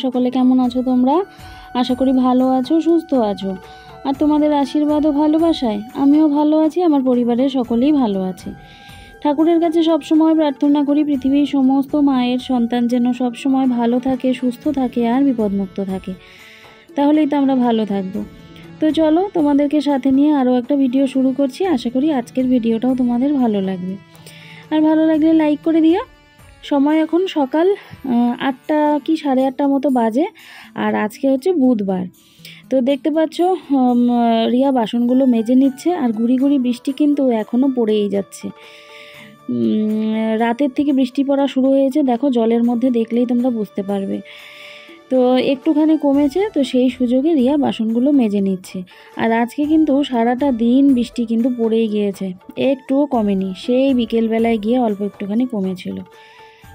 সকলে কেমন আছো তোমরা? আশা করি ভালো আছো, সুস্থ আছো। আর তোমাদের আশীর্বাদ ও ভালোবাসায় আমিও ভালো আছি, আমার পরিবারের সকলেই ভালো আছে। ঠাকুরের কাছে সবসময় প্রার্থনা করি পৃথিবীর সমস্ত মায়ের সন্তান যেন সবসময় ভালো থাকে, সুস্থ থাকে আর বিপদমুক্ত থাকে, তাহলেই তো আমরা ভালো থাকবো। তো চলো তোমাদেরকে সাথে নিয়ে আরও একটা ভিডিও শুরু করছি। আশা করি আজকের ভিডিওটাও তোমাদের ভালো লাগবে, আর ভালো লাগলে লাইক করে দিও। সময় এখন সকাল 8টা কি 8:30 মতো বাজে, আর আজকে হচ্ছে বুধবার। তো দেখতে পাচ্ছ রিয়া বাসনগুলো মেজে নিচ্ছে, আর গুড়ি গুড়ি বৃষ্টি কিন্তু এখনও পড়েই যাচ্ছে। রাতের থেকে বৃষ্টি পড়া শুরু হয়েছে, দেখো জলের মধ্যে দেখলেই তোমরা বুঝতে পারবে। তো একটুখানি কমেছে, তো সেই সুযোগে রিয়া বাসনগুলো মেজে নিচ্ছে। আর আজকে কিন্তু সারাটা দিন বৃষ্টি কিন্তু পড়েই গিয়েছে, একটুও কমেনি। সেই বিকেলবেলায় গিয়ে অল্প একটুখানি কমেছিল।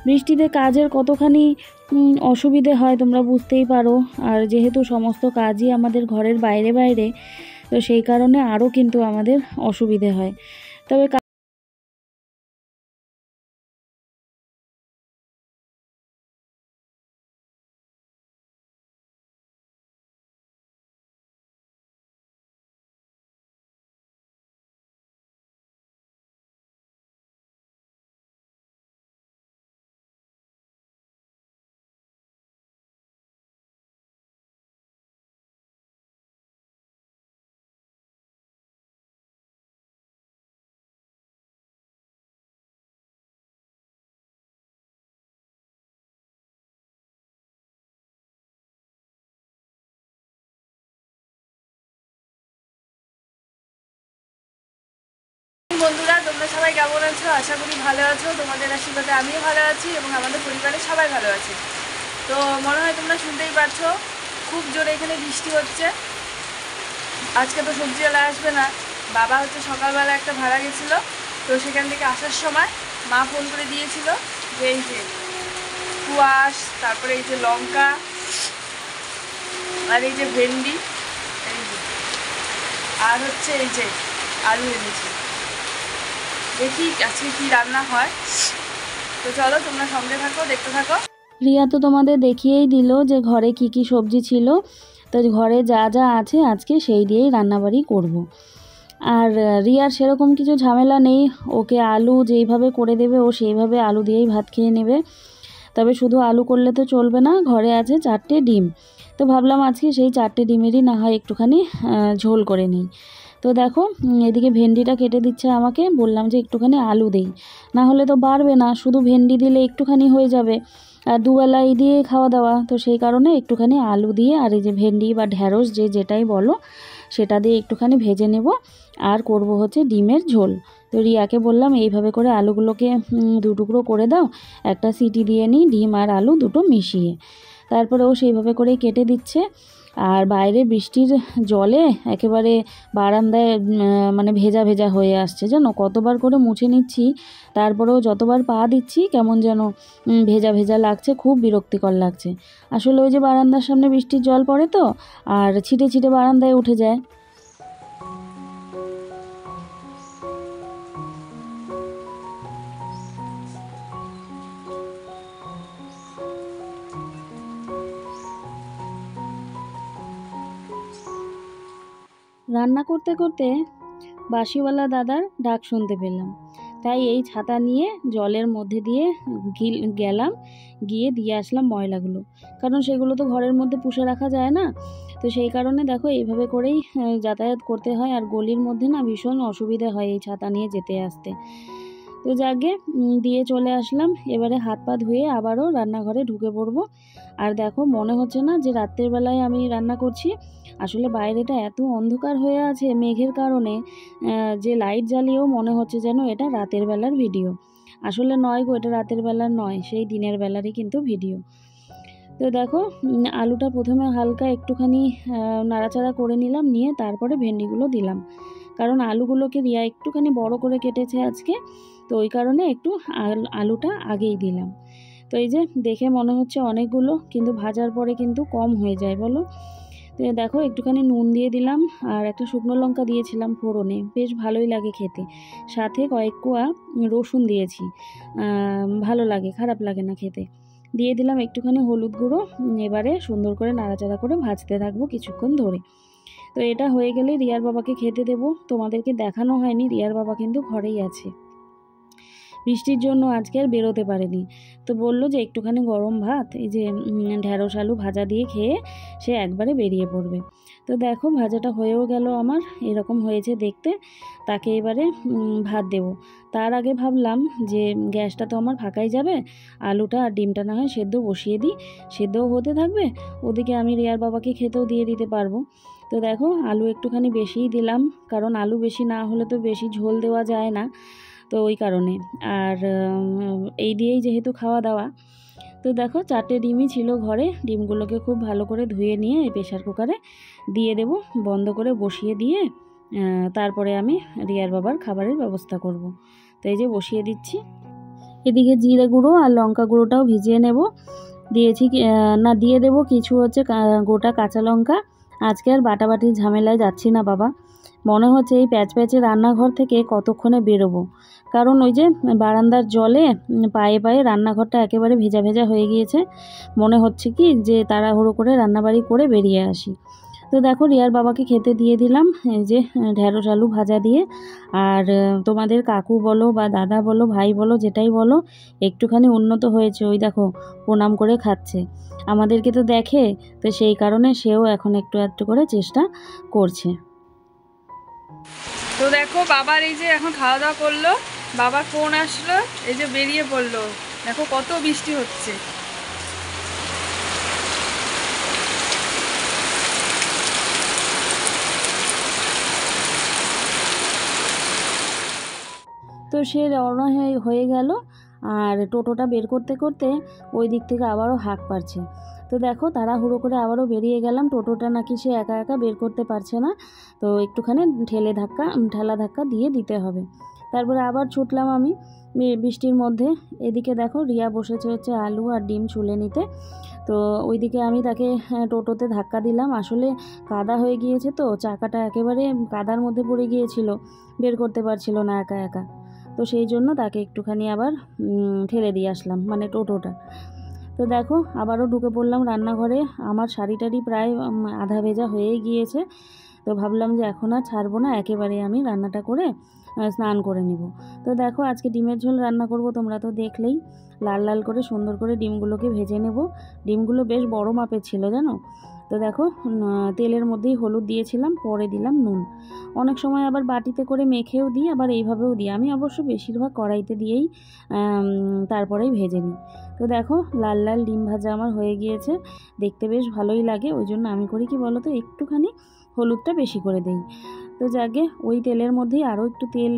বৃষ্টিতে কাজের কতখানি অসুবিধে হয় তোমরা বুঝতেই পারো। আর যেহেতু সমস্ত কাজই আমাদের ঘরের বাইরে বাইরে, তো সেই কারণে আরও কিন্তু আমাদের অসুবিধে হয়। তবে বন্ধুরা, তোমরা সবাই কেমন আছো? আশা করি ভালো আছো। তোমাদের আশীর্বাদে আমিও ভালো আছি এবং আমাদের পরিবারের সবাই ভালো আছে। তো মনে হয় তোমরা শুনতেই পারছো, খুব জোরে এখানে বৃষ্টি হচ্ছে। আজকে তো সবজিওয়ালা আসবে না, বাবা হচ্ছে সকালবেলা একটা ভাড়া গেছিলো, তো সেখান থেকে আসার সময় মা ফোন করে দিয়েছিল যে এই যে কুয়াশ, তারপরে এই যে লঙ্কা, আর এই যে ভেন্ডি, এই যে আর হচ্ছে এই যে আলু এনেছি। দেখি আজকে কি রান্না হয়। তো চলো তোমরা সঙ্গে থাকো, দেখতে থাকো। রিয়া তো তোমাদের দেখিয়েই দিল যে ঘরে কি কি সবজি ছিল। তো ঘরে যা যা আছে আজকে সেই দিয়েই রান্নাবাড়ি করব। আর রিয়ার সেরকম কিছু ঝামেলা নেই, ওকে আলু যেইভাবে করে দেবে ও সেইভাবে আলু দিয়েই ভাত খেয়ে নেবে। তবে শুধু আলু করলে তো চলবে না, ঘরে আছে 4টে ডিম। তো ভাবলাম আজকে সেই 4টে ডিমেরই না হয় একটুখানি ঝোল করে নিই। তো দেখো এদিকে ভেন্ডিটা কেটে দিচ্ছে আমাকে, বললাম যে একটুখানি আলু দেই, না হলে তো বাড়বে না, শুধু ভেন্ডি দিলে একটুখানি হয়ে যাবে, আর দুবেলা এই দিয়ে খাওয়া দাওয়া। তো সেই কারণে একটুখানি আলু দিয়ে আর এই যে ভেন্ডি বা ঢ্যাঁড়স যেটাই বলো সেটা দিয়ে একটুখানি ভেজে নেব, আর করব হচ্ছে ডিমের ঝোল। তো রিয়াকে বললাম এইভাবে করে আলুগুলোকে 2 টুকরো করে দাও, একটা সিটি দিয়ে নিই ডিম আর আলু দুটো মিশিয়ে। তারপরে ও সেইভাবে করেই কেটে দিচ্ছে। আর বাইরে বৃষ্টির জলে একেবারে বারান্দায় মানে ভেজা ভেজা হয়ে আসছে, জানো কতবার করে মুছে নিচ্ছি, তারপরেও যতবার পা দিচ্ছি কেমন যেন ভেজা ভেজা লাগছে, খুব বিরক্তিকর লাগছে। আসলে ওই যে বারান্দার সামনে বৃষ্টির জল পড়ে তো, আর ছিটে ছিটে বারান্দায় উঠে যায়। রান্না করতে করতে বাঁশিওয়ালা দাদার ডাক শুনতে পেলাম, তাই এই ছাতা নিয়ে জলের মধ্যে দিয়ে গেলাম, গিয়ে দিয়ে আসলাম ময়লাগুলো, কারণ সেগুলো তো ঘরের মধ্যে পুষে রাখা যায় না। তো সেই কারণে দেখো এইভাবে করেই যাতায়াত করতে হয়, আর গলির মধ্যে না ভীষণ অসুবিধা হয় এই ছাতা নিয়ে যেতে আসতে। তো যাকে দিয়ে চলে আসলাম, এবারে হাত পা ধুয়ে আবারও রান্নাঘরে ঢুকে পড়বো। আর দেখো মনে হচ্ছে না যে রাত্রের বেলায় আমি রান্না করছি, আসলে বাইরেটা এত অন্ধকার হয়ে আছে মেঘের কারণে, যে লাইট জ্বালিয়েও মনে হচ্ছে যেন এটা রাতের বেলার ভিডিও। আসলে নয় গো, এটা রাতের বেলার নয়, সেই দিনের বেলারই কিন্তু ভিডিও। তো দেখো আলুটা প্রথমে হালকা একটুখানি নাড়াচাড়া করে নিলাম, নিয়ে তারপরে ভেন্ডিগুলো দিলাম, কারণ আলুগুলোকে রিয়া একটুখানি বড় করে কেটেছে আজকে, তো ওই কারণে একটু আলুটা আগেই দিলাম। তো এই যে দেখে মনে হচ্ছে অনেকগুলো, কিন্তু ভাজার পরে কিন্তু কম হয়ে যায় বলো। তো দেখো একটুখানি নুন দিয়ে দিলাম, আর একটা শুকনো লঙ্কা দিয়েছিলাম ফোড়নে, বেশ ভালোই লাগে খেতে। সাথে কয়েক কোয়া রসুন দিয়েছি, ভালো লাগে, খারাপ লাগে না খেতে। দিয়ে দিলাম একটুখানি হলুদ গুঁড়ো। এবারে সুন্দর করে নাড়াচাড়া করে ভাজতে থাকবো কিছুক্ষণ ধরে। তো এটা হয়ে গেলে রিয়ার বাবাকে খেতে দেবো। তোমাদেরকে দেখানো হয়নি, রিয়ার বাবা কিন্তু ঘরেই আছে। বৃষ্টির জন্য আজকে আর বেরোতে পারেনি। তো বলল যে একটুখানি গরম ভাত, এই যে ঢ্যাঁড়স আলু ভাজা দিয়ে খেয়ে সে একবারে বেরিয়ে পড়বে। তো দেখো ভাজাটা হয়েও গেল আমার, এরকম হয়েছে দেখতে। তাকে এবারে ভাত দেব। তার আগে ভাবলাম যে গ্যাসটা তো আমার ফাঁকাই যাবে, আলুটা আর ডিমটা না হয় সেদ্ধ বসিয়ে দিই, সেদ্ধও হতে থাকবে, ওদিকে আমি রিয়ার বাবাকে খেতেও দিয়ে দিতে পারবো। তো দেখো আলু একটুখানি বেশিই দিলাম, কারণ আলু বেশি না হলে তো বেশি ঝোল দেওয়া যায় না, তো ওই কারণে। আর এই দিয়েই যেহেতু খাওয়া দাওয়া। তো দেখো 4টে ডিমই ছিল ঘরে, ডিমগুলোকে খুব ভালো করে ধুয়ে নিয়ে এই প্রেশার কুকারে দিয়ে দেব, বন্ধ করে বসিয়ে দিয়ে তারপরে আমি রিয়ার বাবার খাবারের ব্যবস্থা করব। তো এই যে বসিয়ে দিচ্ছি। এদিকে জিরে গুঁড়ো আর লঙ্কা গুঁড়োটাও ভিজিয়ে নেব, দিয়েছি না দিয়ে দেব কিছু হচ্ছে গোটা কাঁচা লঙ্কা। আজকে আর বাটাবাটির ঝামেলায় যাচ্ছি না বাবা, মনে হচ্ছে এই প্যাচ প্যাচে রান্নাঘর থেকে কতক্ষণে বেরোবো, কারণ ওই যে বারান্দার জলে পায়ে পায়ে রান্নাঘরটা একেবারে ভেজা ভেজা হয়ে গিয়েছে। মনে হচ্ছে কি যে তাড়াহুড়ো করে রান্নাবাড়ি করে বেরিয়ে আসি। তো দেখো রিয়ার বাবাকে খেতে দিয়ে দিলাম এই যে ঢ্যাঁড়স আলু ভাজা দিয়ে। আর তোমাদের কাকু বলো বা দাদা বলো ভাই বলো যেটাই বলো, একটুখানি উন্নত হয়েছে, ওই দেখো প্রণাম করে খাচ্ছে। আমাদেরকে তো দেখে, তো সেই কারণে সেও এখন একটু একটু করে চেষ্টা করছে। তো দেখো বাবার এই যে এখন খাওয়া দাওয়া করলো, বাবার ফোন আসলো, এই যে বেরিয়ে পড়লো। দেখো কত বৃষ্টি হচ্ছে। তো সে রওনা হয়ে গেল, আর টোটোটা বের করতে করতে ওই দিক থেকে আবারও হাঁক পারছে। তো দেখো তাড়াহুড়ো করে আবারও বেরিয়ে গেলাম, টোটোটা নাকি সে একা একা বের করতে পারছে না, তো একটুখানি ঠেলা ধাক্কা দিয়ে দিতে হবে। তারপরে আবার ছুটলাম আমি বৃষ্টির মধ্যে। এদিকে দেখো রিয়া বসেছে হচ্ছে আলু আর ডিম ছুলে নিতে। তো ওইদিকে আমি তাকে টোটোতে ধাক্কা দিলাম, আসলে কাদা হয়ে গিয়েছে, তো চাকাটা একেবারে কাদার মধ্যে পড়ে গিয়েছিল, বের করতে পারছিল না একা একা। তো সেই জন্য তাকে একটুখানি আবার ঠেলে দিয়ে আসলাম, মানে টোটোটা। তো দেখো আবারও ঢুকে পড়লাম রান্নাঘরে। আমার শাড়িটারি প্রায় আধা ভেজা হয়ে গিয়েছে। তো ভাবলাম যে এখন আর ছাড়বো না, একেবারে আমি রান্নাটা করে স্নান করে নেব। তো দেখো আজকে ডিমের ঝোল রান্না করব, তোমরা তো দেখলেই। লাল লাল করে সুন্দর করে ডিমগুলোকে ভেজে নেব। ডিমগুলো বেশ বড় মাপের ছিল জানো। তো দেখো তেলের মধ্যেই হলুদ দিয়েছিলাম, পরে দিলাম নুন। অনেক সময় আবার বাটিতে করে মেখেও দিই, আবার এইভাবেও দিই। আমি অবশ্য বেশিরভাগ কড়াইতে দিয়েই তারপরেই ভেজে নিই। তো দেখো লাল লাল ডিম ভাজা আমার হয়ে গিয়েছে, দেখতে বেশ ভালোই লাগে। ওই জন্য আমি করি কি বলো তো, একটুখানি হলুদটা বেশি করে দেই। তো যাকে ওই তেলের মধ্যেই আরও একটু তেল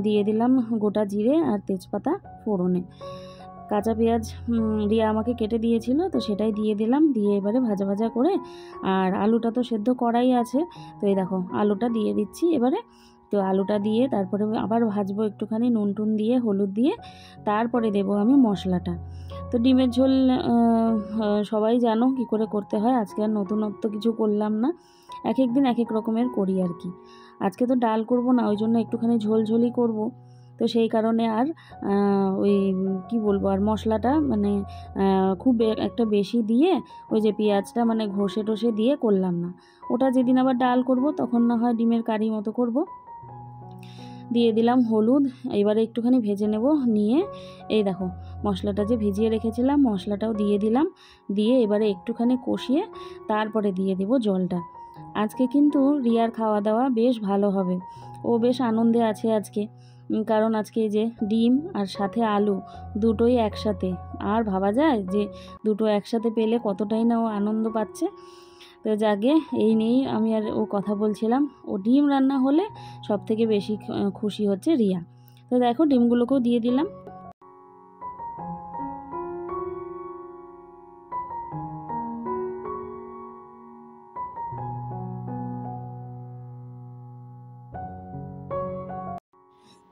দিয়ে দিলাম গোটা জিরে আর তেজপাতা ফোড়নে। কাঁচা পেঁয়াজ রিয়া আমাকে কেটে দিয়েছিল, তো সেটাই দিয়ে দিলাম, দিয়ে এবারে ভাজা ভাজা করে, আর আলুটা তো সেদ্ধ করাই আছে, তো এই দেখো আলুটা দিয়ে দিচ্ছি এবারে। তো আলুটা দিয়ে তারপরে আবার ভাজবো একটুখানি নুন টুন দিয়ে হলুদ দিয়ে, তারপরে দেবো আমি মশলাটা। তো ডিমের ঝোল সবাই জানো কি করে করতে হয়, আজকে আর নতুনত্ব কিছু করলাম না, এক এক দিন এক এক রকমের করি আর কি। আজকে তো ডাল করব না, ওই জন্য একটুখানি ঝোলঝোলই করব। তো সেই কারণে আর ওই কি বলবো, আর মশলাটা মানে খুব একটা বেশি দিয়ে ওই যে পেঁয়াজটা মানে ঘষে টষে দিয়ে করলাম না। ওটা যেদিন আবার ডাল করব তখন না হয় ডিমের কারি মতো করব। দিয়ে দিলাম হলুদ, এবারে একটুখানি ভেজে নেব, নিয়ে এই দেখো মশলাটা যে ভিজিয়ে রেখেছিলাম মশলাটাও দিয়ে দিলাম, দিয়ে এবারে একটুখানি কষিয়ে তারপরে দিয়ে দেব জলটা। আজকে কিন্তু রিয়ার খাওয়া দাওয়া বেশ ভালো হবে, ও বেশ আনন্দে আছে আজকে, কারণ আজকে এই যে ডিম আর সাথে আলু দুটোই একসাথে, আর ভাবা যায় যে দুটো একসাথে পেলে কতটাই না ও আনন্দ পাচ্ছে। তো যাকে এই নিয়েই আমি আর ও কথা বলছিলাম, ও ডিম রান্না হলে সব থেকে বেশি খুশি হচ্ছে রিয়া। তো দেখো ডিমগুলোকেও দিয়ে দিলাম।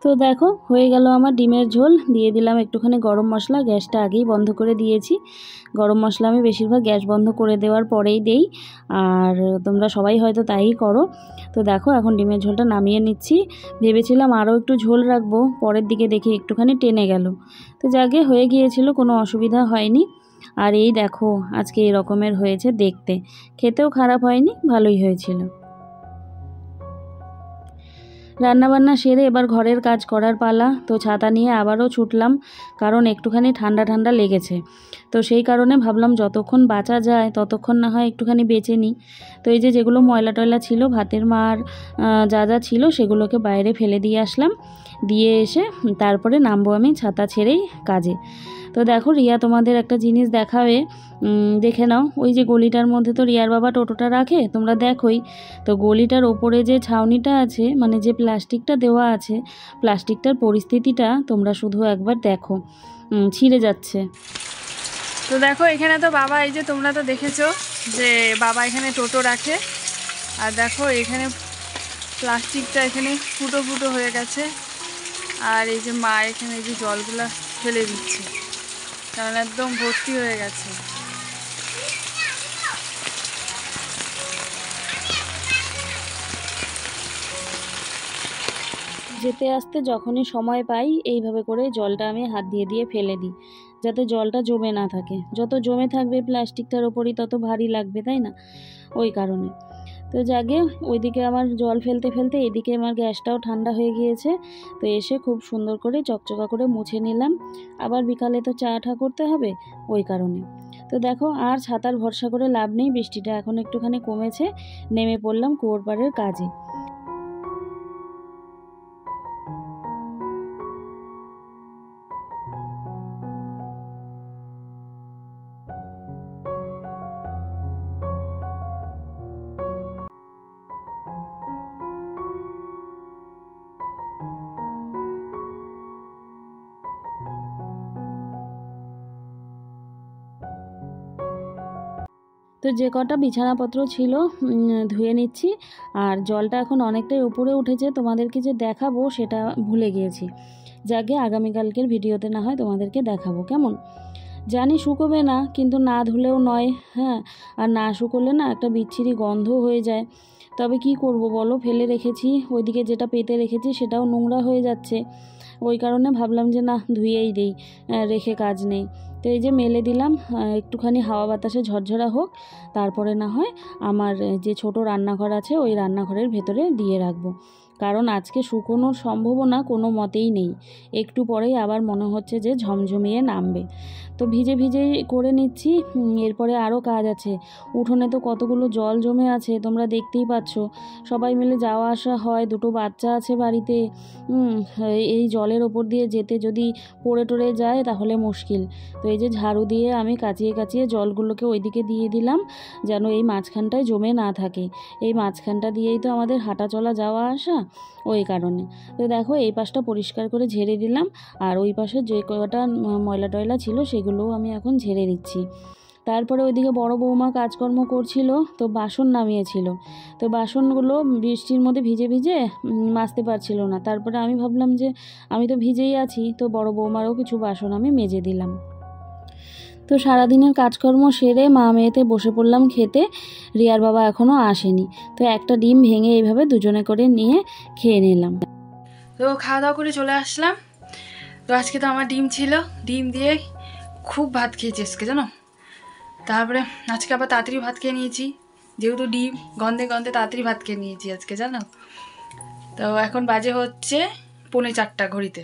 তো দেখো হয়ে গেল আমার ডিমের ঝোল, দিয়ে দিলাম একটুখানি গরম মশলা, গ্যাসটা আগেই বন্ধ করে দিয়েছি। গরম মশলা আমি বেশিরভাগ গ্যাস বন্ধ করে দেওয়ার পরেই দেই, আর তোমরা সবাই হয়তো তাই করো। তো দেখো এখন ডিমের ঝোলটা নামিয়ে নিচ্ছি। ভেবেছিলাম আরও একটু ঝোল রাখবো, পরের দিকে দেখি একটুখানি টেনে গেল। তো যাকে হয়ে গিয়েছিল, কোনো অসুবিধা হয়নি। আর এই দেখো আজকে এই রকমের হয়েছে দেখতে, খেতেও খারাপ হয়নি, ভালোই হয়েছিল। রান্নাবান্না সেরে এবার ঘরের কাজ করার পালা। তো ছাতা নিয়ে আবারও ছুটলাম, কারণ একটুখানি ঠান্ডা ঠান্ডা লেগেছে। তো সেই কারণে ভাবলাম যতক্ষণ বাঁচা যায় ততক্ষণ না হয় একটুখানি বেঁচে নিই। তো এই যে যেগুলো ময়লা টয়লা ছিল ভাতের মার যা যা ছিল সেগুলোকে বাইরে ফেলে দিয়ে আসলাম। দিয়ে এসে তারপরে নামবো আমি ছাতা ছেড়েই কাজে। তো দেখো রিয়া তোমাদের একটা জিনিস দেখাবে, দেখে নাও। ওই যে গলিটার মধ্যে তো রিয়ার বাবা টোটোটা রাখে, তোমরা দেখোই। তো গলিটার ওপরে যে ছাউনিটা আছে, মানে যে প্লাস্টিকটা দেওয়া আছে, প্লাস্টিকটার পরিস্থিতিটা তোমরা শুধু একবার দেখো, ছিঁড়ে যাচ্ছে। তো দেখো এখানে তো বাবা, এই যে তোমরা তো দেখেছো যে বাবা এখানে টোটো রাখে, আর দেখো এখানে প্লাস্টিকটা এখানে ফুটো ফুটো হয়ে গেছে। আর এই যে মা এখানে এই যে জলগুলা ফেলে দিচ্ছে, কারণ একদম ভর্তি হয়ে গেছে। যেতে আসতে যখনই সময় পাই এইভাবে করে জলটা আমি হাত দিয়ে দিয়ে ফেলে দিই, যাতে জলটা জমে না থাকে। যত জমে থাকবে প্লাস্টিকটার ওপরই তত ভারী লাগবে, তাই না? ওই কারণে। তো যাকে ওইদিকে আমার জল ফেলতে ফেলতে এদিকে আমার গ্যাসটাও ঠান্ডা হয়ে গিয়েছে। তো এসে খুব সুন্দর করে চকচকা করে মুছে নিলাম, আবার বিকালে তো চা ঠা করতে হবে, ওই কারণে। তো দেখো আর ছাতার ভরসা করে লাভ নেই, বৃষ্টিটা এখন একটুখানি কমেছে, নেমে পড়লাম কুয়োর পাড়ের কাজে। তো যে কটা বিছানাপত্র ছিল ধুয়ে নিচ্ছি। আর জলটা এখন অনেকটাই উপরে উঠেছে, তোমাদেরকে যে দেখাবো সেটা ভুলে গিয়েছি। যাকে আগামীকালকের ভিডিওতে না হয় তোমাদেরকে দেখাবো, কেমন? জানি শুকোবে না, কিন্তু না ধুলেও নয়। হ্যাঁ, আর না শুকোলে না একটা বিচ্ছিরি গন্ধ হয়ে যায়। তবে কি করব বলো, ফেলে রেখেছি, ওইদিকে যেটা পেতে রেখেছি সেটাও নোংরা হয়ে যাচ্ছে। ওই কারণে ভাবলাম যে না ধুয়েই দেই, রেখে কাজ নেই। তো এই যে মেলে দিলাম, একটুখানি হাওয়া বাতাসে ঝরঝরা হোক, তারপরে না হয় আমার যে ছোট রান্নাঘর আছে ওই রান্নাঘরের ভেতরে দিয়ে রাখবো। কারণ আজকে শুকোনোর সম্ভাবনা কোনো মতেই নেই, একটু পরেই আবার মনে হচ্ছে যে ঝমঝমিয়ে নামবে। তো ভিজে ভিজেই করে নিচ্ছি। এরপরে আরও কাজ আছে। উঠোনে তো কতগুলো জল জমে আছে, তোমরা দেখতেই পাচ্ছ। সবাই মিলে যাওয়া আসা হয়, দুটো বাচ্চা আছে বাড়িতে। এই জলের ওপর দিয়ে যেতে যদি পড়ে টরে যায় তাহলে মুশকিল। তো এই যে ঝাড়ু দিয়ে আমি কাচিয়ে কাচিয়ে জলগুলোকে ওইদিকে দিয়ে দিলাম, যেন এই মাঝখানটায় জমে না থাকে। এই মাঝখানটা দিয়েই তো আমাদের হাঁটা চলা যাওয়া আসা, ওই কারণে। তো দেখো এই পাশটা পরিষ্কার করে ঝেড়ে দিলাম, আর ওই পাশে যে কটা ময়লা টয়লা ছিল সেগুলোও আমি এখন ঝেড়ে দিচ্ছি। তারপরে ওইদিকে বড় বৌমা কাজকর্ম করছিল, তো বাসন নামিয়েছিল। তো বাসনগুলো বৃষ্টির মধ্যে ভিজে ভিজে মাজতে পারছিল না। তারপরে আমি ভাবলাম যে আমি তো ভিজেই আছি, তো বড় বৌমারও কিছু বাসন আমি মেজে দিলাম। তো সারাদিনের কাজকর্ম সেরে মা মেয়েতে বসে পড়লাম খেতে। রিয়ার বাবা এখনও আসেনি, তো একটা ডিম ভেঙে এইভাবে দুজনে করে নিয়ে খেয়ে নিলাম। তো খাওয়া দাওয়া করে চলে আসলাম। তো আজকে তো আমার ডিম ছিল, ডিম দিয়ে খুব ভাত খেয়েছি আজকে, জানো। তারপরে আজকে আবার তাড়াতাড়ি ভাত খেয়ে নিয়েছি, যেহেতু ডিম গন্ধে গন্ধে তাড়াতাড়ি ভাত খেয়ে নিয়েছি আজকে, জানো। তো এখন বাজে হচ্ছে 3:45 ঘড়িতে।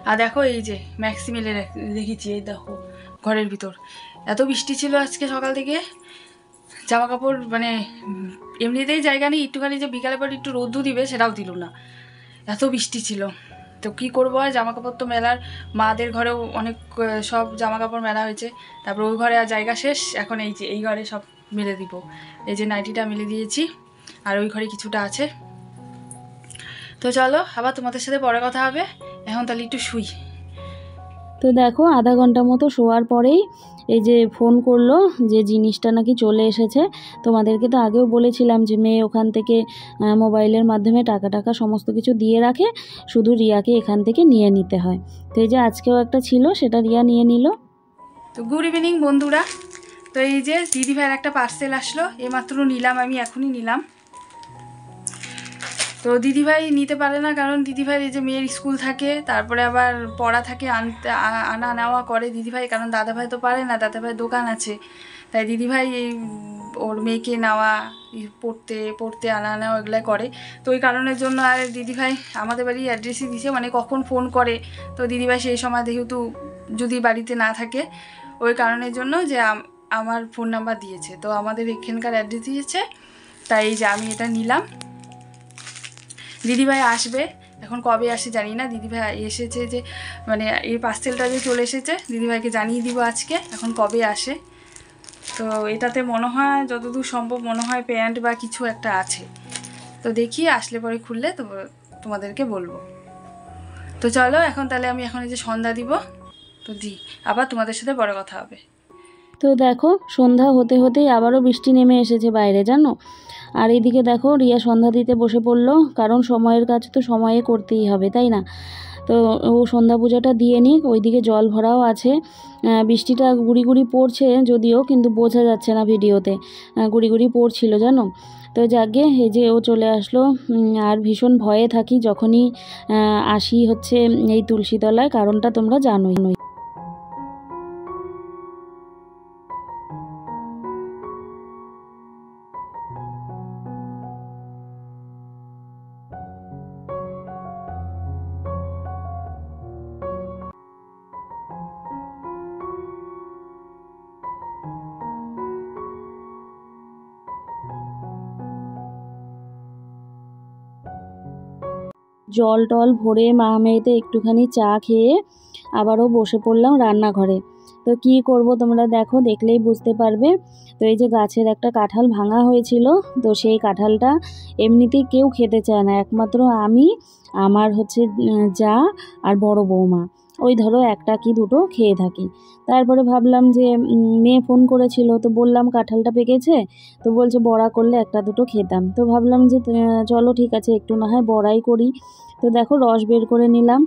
আর দেখো এই যে ম্যাক্সি মেলে রেখেছি, এই দেখো ঘরের ভিতর। এত বৃষ্টি ছিল আজকে সকাল থেকে, জামা কাপড় মানে এমনিতেই জায়গা নেই, একটুখানি যে বিকালে পর একটু রোদ্দু দিবে সেটাও দিল না, এত বৃষ্টি ছিল। তো কী করবো আর, জামা কাপড় তো মেলার, মাদের ঘরেও অনেক সব জামা কাপড় মেলা হয়েছে। তারপর ওই ঘরে আর জায়গা শেষ, এখন এই যে এই ঘরে সব মেলে দিব। এই যে নাইটিটা মেলে দিয়েছি, আর ওই ঘরে কিছুটা আছে। তো চলো আবার তোমাদের সাথে পরে কথা হবে, এখন তাহলে একটু শুই। তো দেখো আধা ঘন্টা মতো শোয়ার পরেই এই যে ফোন করলো যে জিনিসটা নাকি চলে এসেছে। তোমাদেরকে তো আগেও বলেছিলাম যে মেয়ে ওখান থেকে মোবাইলের মাধ্যমে টাকা সমস্ত কিছু দিয়ে রাখে, শুধু রিয়াকে এখান থেকে নিয়ে নিতে হয়। তো এই যে আজকেও একটা ছিল, সেটা রিয়া নিয়ে নিল। তো গুড ইভিনিং বন্ধুরা। তো এই যে দিদি ভাইয়ের একটা পার্সেল আসলো, এইমাত্র নিলাম, আমি এখনই নিলাম। তো দিদিভাই নিতে পারে না, কারণ দিদিভাই এই যে মেয়ের স্কুল থাকে, তারপরে আবার পড়া থাকে, আনা নেওয়া করে দিদিভাই, কারণ দাদাভাই তো পারে না, দাদাভাই দোকান আছে, তাই দিদিভাই এই ওর মেয়েকে নেওয়া, পড়তে আনা নেওয়া এগুলো করে। তো ওই কারণের জন্য আর দিদিভাই আমাদের বাড়ি অ্যাড্রেসই দিয়েছে, মানে কখন ফোন করে, তো দিদিভাই সেই সময় যেহেতু যদি বাড়িতে না থাকে, ওই কারণের জন্য যে আমার ফোন নাম্বার দিয়েছে, তো আমাদের এখানকার অ্যাড্রেস দিয়েছে, তাই যে আমি এটা নিলাম। দিদিভাই আসবে, এখন কবে আসে জানি না। দিদিভাই এসেছে যে মানে এই পার্সেলটা যে চলে এসেছে, দিদিভাইকে জানিয়ে দিব আজকে, এখন কবে আসে। তো এটাতে মনে হয় যতদূর সম্ভব মনে হয় প্যান্ট বা কিছু একটা আছে, তো দেখি আসলে পরে খুললে তো তোমাদেরকে বলবো। তো চলো এখন তাহলে আমি এখন এই যে সন্ধ্যা দিব, তো আবার তোমাদের সাথে পরে কথা হবে। তো দেখো সন্ধ্যা হতে হতেই আবারও বৃষ্টি নেমে এসেছে বাইরে, জানো। আর এইদিকে দেখো রিয়া সন্ধ্যা দিতে বসে পড়লো, কারণ সময়ের কাজ তো সময়ে করতেই হবে, তাই না। তো ও সন্ধ্যা পূজাটা দিয়ে নিক, ওইদিকে জল ভরাও আছে। বৃষ্টিটা গুড়ি গুড়ি পড়ছে যদিও, কিন্তু বোঝা যাচ্ছে না ভিডিওতে, গুড়ি গুড়ি পড়ছিল জানো। তো যাকে এই যে ও চলে আসলো। আর ভীষণ ভয়ে থাকি যখনই আসি হচ্ছে এই তুলসীতলায়, কারণটা তোমরা জানোই। জল টল ভরে মা মেয়েতে একটুখানি চা খেয়ে আবারও বসে পড়লাম রান্নাঘরে। তো কি করব তোমরা দেখো, দেখলেই বুঝতে পারবে। তো এই যে গাছের একটা কাঁঠাল ভাঙা হয়েছিল, তো সেই কাঁঠালটা এমনিতেই কেউ খেতে চায় না, একমাত্র আমি, আমার হচ্ছে যা আর বড় বৌমা, ওই ধরো একটা কি দুটো খেয়ে থাকি। তারপরে ভাবলাম যে মেয়ে ফোন করেছিল, তো বললাম কাঁঠালটা পেকেছে, তো বলছে বড়া করলে একটা দুটো খেতাম। তো ভাবলাম যে চলো ঠিক আছে একটু না হয় বড়াই করি। তো দেখো রস বের করে নিলাম,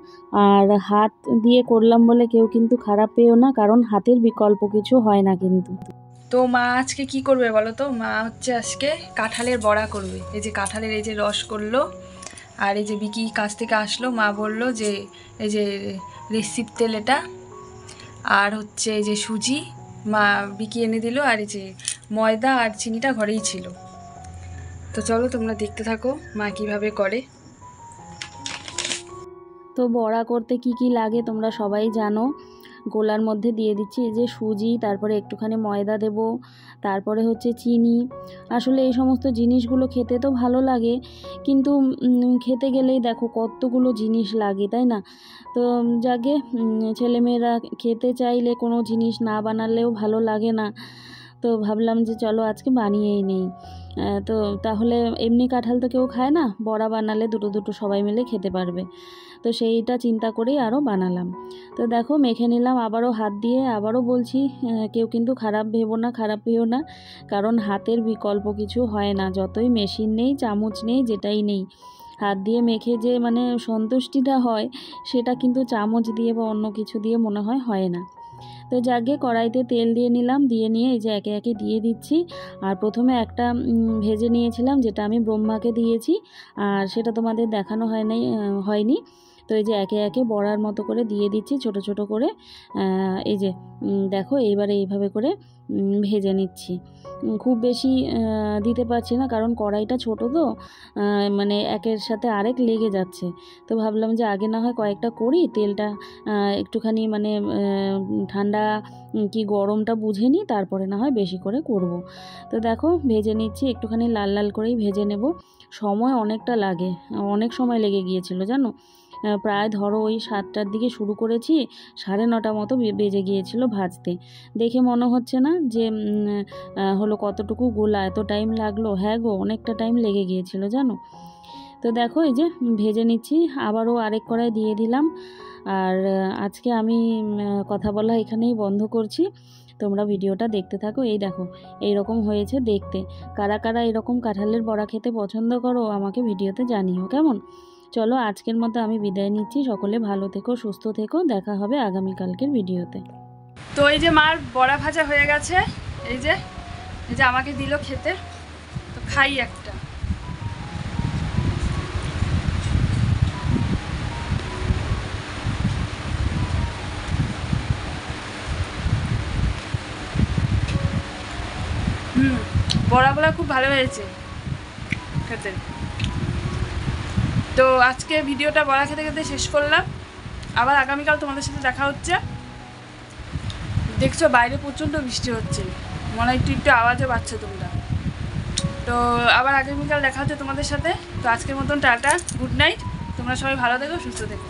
আর হাত দিয়ে করলাম বলে কেউ কিন্তু খারাপ পেও না, কারণ হাতের বিকল্প কিছু হয় না কিন্তু। তো মা আজকে কি করবে বলো তো? মা হচ্ছে আজকে কাঁঠালের বড়া করবে। এই যে কাঁঠালের এই যে রস করলো, আর এই যে বিকি কাছ থেকে আসলো, মা বলল যে এই যে রেসিপ তেল এটা, আর হচ্ছে এই যে সুজি মা বিকি এনে দিল, আর এই যে ময়দা আর চিনিটা ঘরেই ছিল। তো চলো তোমরা দেখতে থাকো মা কিভাবে করে। তো বড়া করতে কি কি লাগে তোমরা সবাই জানো। গোলার মধ্যে দিয়ে দিচ্ছি এই যে সুজি, তারপরে একটুখানি ময়দা দেব, তারপরে হচ্ছে চিনি। আসলে এই সমস্ত জিনিসগুলো খেতে তো ভালো লাগে, কিন্তু খেতে গেলেই দেখো কতগুলো জিনিস লাগে, তাই না। তো যাকে ছেলেমেয়েরা খেতে চাইলে কোনো জিনিস না বানালেও ভালো লাগে না। তো ভাবলাম যে চলো আজকে বানিয়েই নেই। তো তাহলে এমনি কাঁঠাল তো কেউ খায় না, বড়া বানালে দুটো দুটো সবাই মিলে খেতে পারবে। তো সেইটা চিন্তা করেই আরও বানালাম। তো দেখো মেখে নিলাম আবারও হাত দিয়ে, আবারও বলছি কেউ কিন্তু খারাপ ভেবো না, খারাপ পেও না, কারণ হাতের বিকল্প কিছু হয় না, যতই মেশিন নেই, চামচ নেই, যেটাই নেই, হাত দিয়ে মেখে যে মানে সন্তুষ্টিটা হয়, সেটা কিন্তু চামচ দিয়ে বা অন্য কিছু দিয়ে মনে হয় না। তো যাকে কড়াইতে তেল দিয়ে নিলাম, দিয়ে নিয়ে এই যে একে একে দিয়ে দিচ্ছি। আর প্রথমে একটা ভেজে নিয়েছিলাম, যেটা আমি ব্রহ্মাকে দিয়েছি, আর সেটা তোমাদের দেখানো হয়নি। তো এই যে একে একে বড়ার মতো করে দিয়ে দিচ্ছি ছোট ছোট করে। এই যে দেখো এইবারে এইভাবে করে ভেজে নিচ্ছি। খুব বেশি দিতে পারছি না, কারণ কড়াইটা ছোট তো, মানে একের সাথে আরেক লেগে যাচ্ছে। তো ভাবলাম যে আগে না হয় কয়েকটা করি, তেলটা একটুখানি মানে ঠান্ডা কি গরমটা বুঝে নিই, তারপরে না হয় বেশি করে করব। তো দেখো ভেজে নিচ্ছি, একটুখানি লাল লাল করেই ভেজে নেব। সময় অনেকটা লাগে, অনেক সময় লেগে গিয়েছিল জানো। প্রায় ধরো ওই 7টার দিকে শুরু করেছি, 9:30 মতো বেজে গিয়েছিল ভাজতে। দেখে মনে হচ্ছে না যে হলো কতটুকু গোলা, এত টাইম লাগলো। হ্যাঁ গো, অনেকটা টাইম লেগে গিয়েছিল জানো। তো দেখো এই যে ভেজে নিচ্ছি, আবারও আরেক কড়াই দিয়ে দিলাম। আর আজকে আমি কথা বলা এখানেই বন্ধ করছি, তোমরা ভিডিওটা দেখতে থাকো। এই দেখো এইরকম হয়েছে দেখতে। কারা কারা এরকম কাঁঠালের বড়া খেতে পছন্দ করো আমাকে ভিডিওতে জানিও কেমন। চলো আজকের মতো আমি বিদায় নিচ্ছি, সকলে ভালো থেকো, সুস্থ থেকো, দেখা হবে আগামীকালকের ভিডিওতে। তো এই যে মার বড়া ভাজা হয়ে গেছে, এই যে আমাকে দিল খেতে, তো খাই একটা। বড়াগুলো খুব ভালো হয়েছে খেতে। তো আজকে ভিডিওটা বড়া খেতে খেতে শেষ করলাম। আবার আগামীকাল তোমাদের সাথে দেখা হচ্ছে। দেখছো বাইরে প্রচণ্ড বৃষ্টি হচ্ছে, মনে হয় একটু একটু আওয়াজও পাচ্ছ তোমরা। তো আবার আগামীকাল দেখা হচ্ছে তোমাদের সাথে। তো আজকের মতন টাটা, গুড নাইট। তোমরা সবাই ভালো থেকো, সুস্থ থেকো।